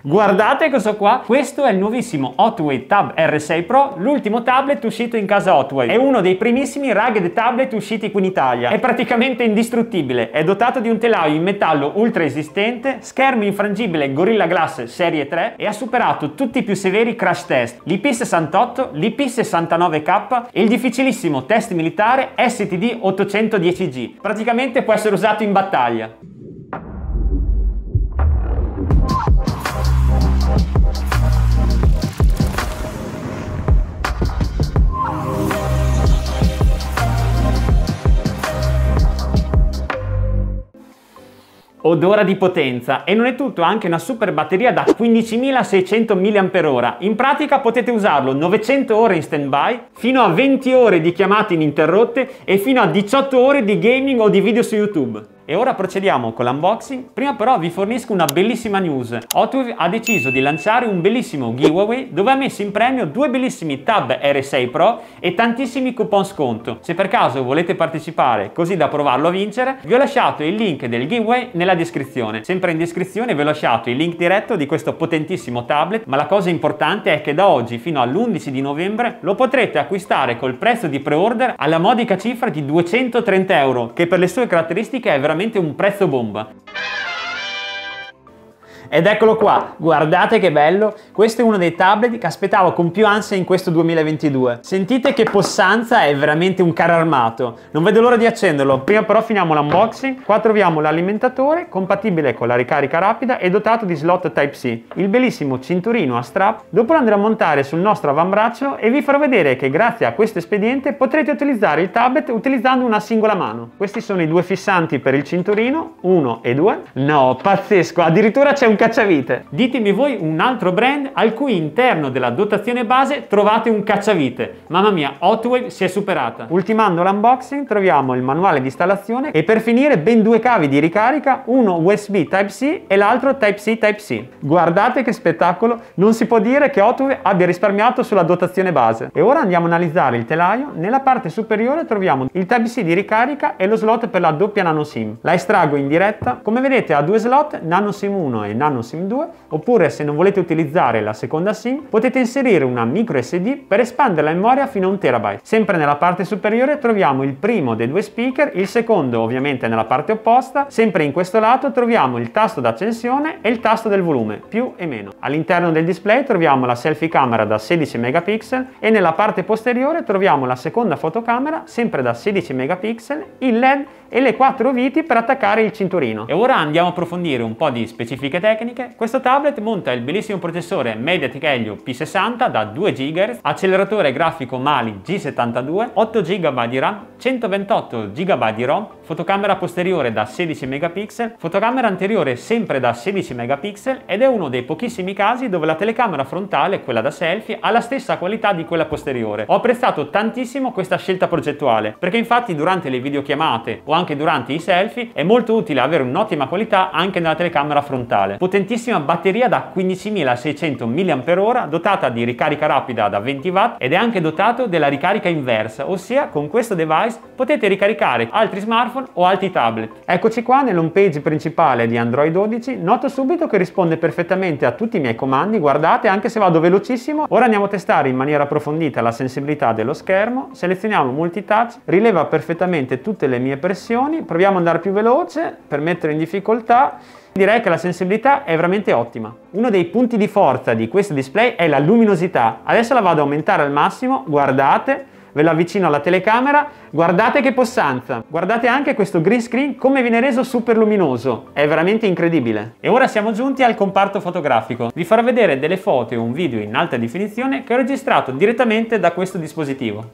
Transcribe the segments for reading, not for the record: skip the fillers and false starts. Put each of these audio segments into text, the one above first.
Guardate questo qua, questo è il nuovissimo Hotwave Tab R6 Pro, l'ultimo tablet uscito in casa Hotwave. È uno dei primissimi rugged tablet usciti qui in Italia. È praticamente indistruttibile, è dotato di un telaio in metallo ultra resistente, schermo infrangibile Gorilla Glass Serie 3 e ha superato tutti i più severi crash test, l'IP68, l'IP69K e il difficilissimo test militare STD 810G. Praticamente può essere usato in battaglia. Odora di potenza, e non è tutto, anche una super batteria da 15.600 mAh. In pratica potete usarlo 900 ore in standby, fino a 20 ore di chiamate ininterrotte e fino a 18 ore di gaming o di video su YouTube. E ora procediamo con l'unboxing. Prima però vi fornisco una bellissima news. Hotwave ha deciso di lanciare un bellissimo giveaway dove ha messo in premio due bellissimi Tab R6 Pro e tantissimi coupon sconto. Se per caso volete partecipare così da provarlo a vincere, vi ho lasciato il link del giveaway nella descrizione. Sempre in descrizione vi ho lasciato il link diretto di questo potentissimo tablet, ma la cosa importante è che da oggi fino all'11 di novembre lo potrete acquistare col prezzo di pre-order alla modica cifra di 230 euro, che per le sue caratteristiche è veramente un prezzo bomba. Ed eccolo qua, guardate che bello, questo è uno dei tablet che aspettavo con più ansia in questo 2022. Sentite che possanza, è veramente un carro armato, non vedo l'ora di accenderlo. Prima però finiamo l'unboxing. Qua troviamo l'alimentatore compatibile con la ricarica rapida e dotato di slot Type-C, il bellissimo cinturino a strap. Dopo lo andrò a montare sul nostro avambraccio e vi farò vedere che grazie a questo espediente potrete utilizzare il tablet utilizzando una singola mano. Questi sono i due fissanti per il cinturino, 1 e 2. No, pazzesco, addirittura c'è un cacciavite. Ditemi voi un altro brand al cui interno della dotazione base trovate un cacciavite. Mamma mia, Hotwave si è superata. Ultimando l'unboxing troviamo il manuale di installazione e per finire ben due cavi di ricarica, uno USB Type-C e l'altro Type-C Type-C. Guardate che spettacolo, non si può dire che Hotwave abbia risparmiato sulla dotazione base. E ora andiamo a analizzare il telaio. Nella parte superiore troviamo il Type-C di ricarica e lo slot per la doppia nano SIM. La estraggo in diretta. Come vedete ha due slot, nano SIM 1 e nano SIM 2, oppure se non volete utilizzare la seconda SIM potete inserire una micro SD per espandere la memoria fino a 1 TB. Sempre nella parte superiore troviamo il primo dei due speaker, il secondo ovviamente nella parte opposta. Sempre in questo lato troviamo il tasto d'accensione e il tasto del volume, più e meno. All'interno del display troviamo la selfie camera da 16 megapixel e nella parte posteriore troviamo la seconda fotocamera sempre da 16 megapixel, il LED e le 4 viti per attaccare il cinturino. E ora andiamo a approfondire un po' di specifiche tecniche. Questo tablet monta il bellissimo processore MediaTek Helio P60 da 2 GHz, acceleratore grafico Mali G72, 8 GB di RAM, 128 GB di ROM, fotocamera posteriore da 16 megapixel, fotocamera anteriore sempre da 16 megapixel ed è uno dei pochissimi casi dove la telecamera frontale, quella da selfie, ha la stessa qualità di quella posteriore. Ho apprezzato tantissimo questa scelta progettuale perché infatti durante le videochiamate o anche durante i selfie è molto utile avere un'ottima qualità anche nella telecamera frontale. Potentissima batteria da 15.600 mAh dotata di ricarica rapida da 20 watt ed è anche dotato della ricarica inversa, ossia con questo device potete ricaricare altri smartphone o altri tablet. Eccoci qua nell'home page principale di Android 12, noto subito che risponde perfettamente a tutti i miei comandi, guardate anche se vado velocissimo. Ora andiamo a testare in maniera approfondita la sensibilità dello schermo, selezioniamo multitouch, rileva perfettamente tutte le mie pressioni, proviamo ad andare più veloce per mettere in difficoltà. Direi che la sensibilità è veramente ottima. Uno dei punti di forza di questo display è la luminosità. Adesso la vado a aumentare al massimo, guardate, ve lo avvicino alla telecamera, guardate che possanza. Guardate anche questo green screen come viene reso super luminoso, è veramente incredibile. E ora siamo giunti al comparto fotografico. Vi farò vedere delle foto e un video in alta definizione che ho registrato direttamente da questo dispositivo.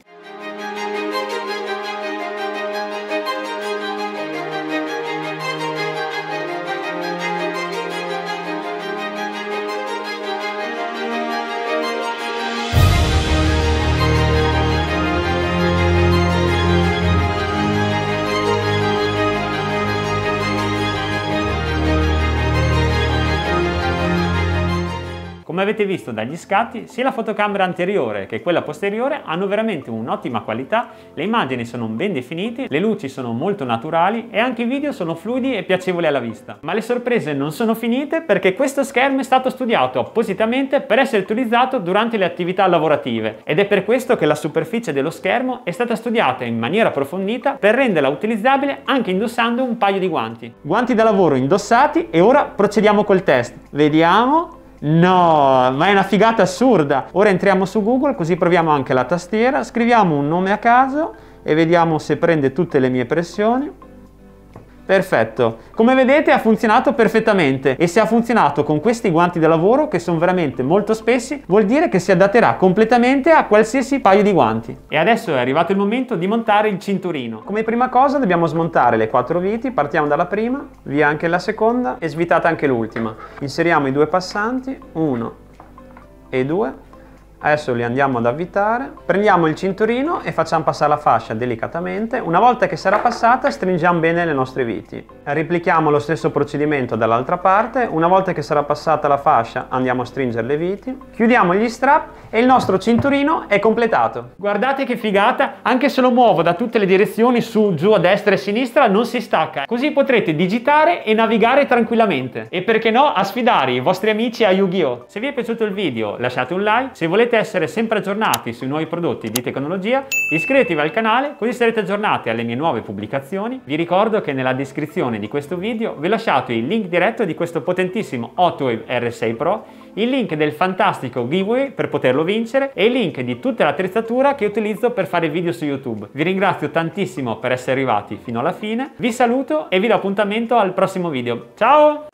Come avete visto dagli scatti, sia la fotocamera anteriore che quella posteriore hanno veramente un'ottima qualità, le immagini sono ben definite, le luci sono molto naturali e anche i video sono fluidi e piacevoli alla vista. Ma le sorprese non sono finite, perché questo schermo è stato studiato appositamente per essere utilizzato durante le attività lavorative, ed è per questo che la superficie dello schermo è stata studiata in maniera approfondita per renderla utilizzabile anche indossando un paio di guanti. Guanti da lavoro indossati e ora procediamo col test. Vediamo. No, ma è una figata assurda. Ora entriamo su Google, così proviamo anche la tastiera, scriviamo un nome a caso e vediamo se prende tutte le mie pressioni. Perfetto, come vedete ha funzionato perfettamente, e se ha funzionato con questi guanti da lavoro, che sono veramente molto spessi, vuol dire che si adatterà completamente a qualsiasi paio di guanti. E adesso è arrivato il momento di montare il cinturino. Come prima cosa dobbiamo smontare le 4 viti, partiamo dalla prima, via anche la seconda e svitata anche l'ultima. Inseriamo i 2 passanti, 1 e 2. Adesso li andiamo ad avvitare, prendiamo il cinturino e facciamo passare la fascia delicatamente. Una volta che sarà passata stringiamo bene le nostre viti. Replichiamo lo stesso procedimento dall'altra parte. Una volta che sarà passata la fascia andiamo a stringere le viti, chiudiamo gli strap e il nostro cinturino è completato. Guardate che figata, anche se lo muovo da tutte le direzioni, su, giù, a destra e a sinistra, non si stacca. Così potrete digitare e navigare tranquillamente. E perché no, a sfidare i vostri amici a Yu-Gi-Oh! Se vi è piaciuto il video lasciate un like, se volete essere sempre aggiornati sui nuovi prodotti di tecnologia, iscrivetevi al canale così sarete aggiornati alle mie nuove pubblicazioni. Vi ricordo che nella descrizione di questo video vi ho lasciato il link diretto di questo potentissimo Hotwave R6 Pro, il link del fantastico giveaway per poterlo vincere e il link di tutta l'attrezzatura che utilizzo per fare video su YouTube. Vi ringrazio tantissimo per essere arrivati fino alla fine, vi saluto e vi do appuntamento al prossimo video. Ciao!